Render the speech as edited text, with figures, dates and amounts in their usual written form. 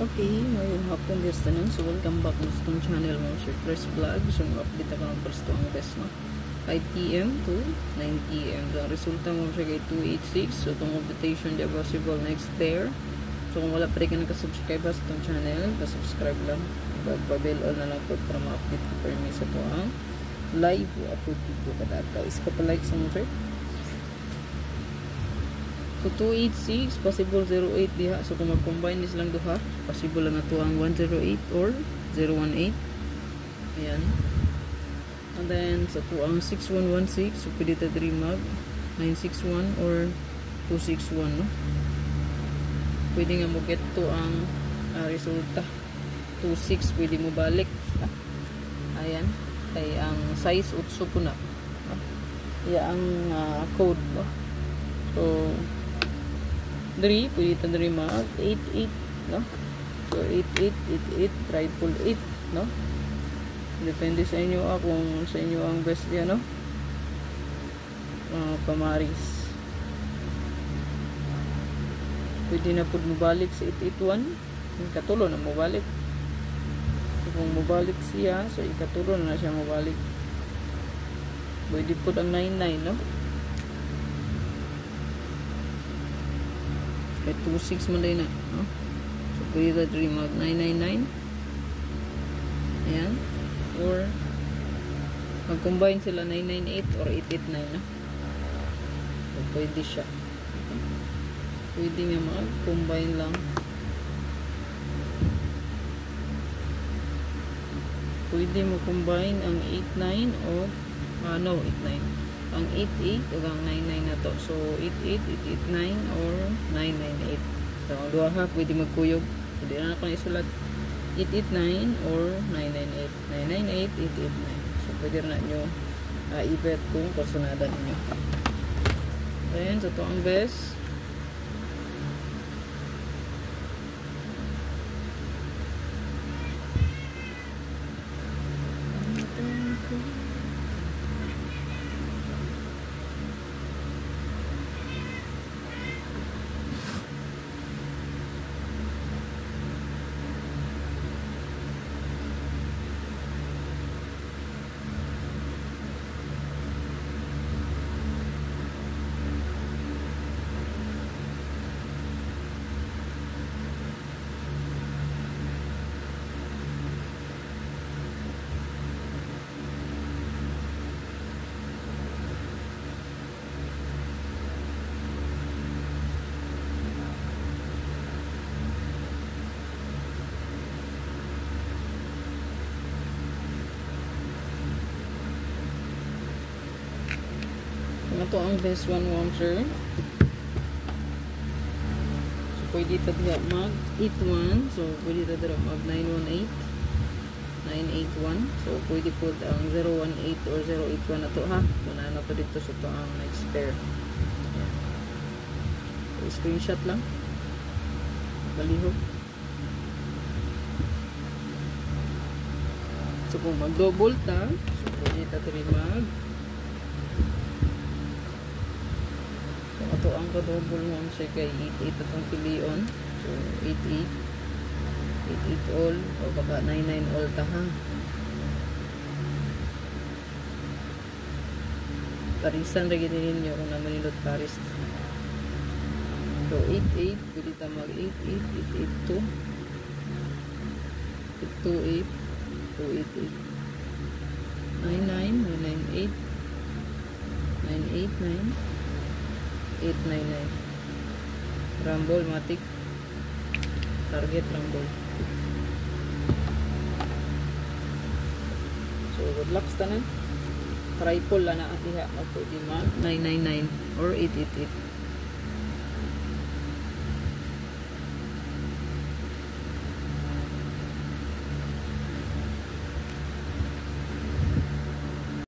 Okay, ngayong hapon guys tanan. So welcome back sa itong channel mo, Sir Chris Vlog. So update ako ng first ang best no. 5 PM to 9 PM. So ang resulta mo siya kay 286. So itong computation the possible next pair. So kung wala pa rin ka nakasubscribe sa itong channel, pa-subscribe lang. Pag-bell on na lang po para ma-update ko per sa ito ang live o upload video kada adlaw. Is ka pa-like sa mo, sir? So 286 possible 08 diha. So kung mag-combine is lang duha, possible lang ato ang 108 or 018. Ayan. And then sa so, ang 6116, so pwede ta diri mag 961 or 261 no. Pwede nga mo get to ang resulta 26, pwede mo balik. Ayan. Kay ang size 8 po na. Iya ang code no. So 3, pwede ito na rin mag 88, no? So, 88, 88, triple 8, no? Depende sa inyo kung sa inyo ang best yan, no? Pamaris. Pwede na po mabalik sa 881. Ikatulo na mabalik. So, kung mabalik siya, so ikatulo na siya mabalik. Pwede po ang 99, no? Kaya 26 man na no? So pwede na rin mag 999 ayan or mag-combine sila 998 or 889 no? So pwede siya pwede nga mag-combine lang pwede mo-combine ang 89 o no 89 ang 88 o ang 99 na to. So 88, 889 or 998. So ang duha ha pwede magkuyog. Pwede na ako isulat 889 or 998. 998, 889. So pwede na nyo i-bet kung personada ninyo. Then so ito ang best. Ito ang best one sir. So pwede ito mag 81. So pwede ito mag 918 981. So pwede po ang 018 or 081 na to ha. So na to dito so ito ang next pair. So, screenshot lang balihog. So kung mag double ta so pwede ito mag ito ang kadouble mo siya kay 88 itong pilion. So 88 88 all o baka 99 all ta ha. Parisan rin ninyo kung naman nilot paris. So 88 pwede ta mag 88 882 828 288 99 998 989 899 Rumble Matic target Rumble. So good luck tanan. Triple na diha pwede mag 999 or 888.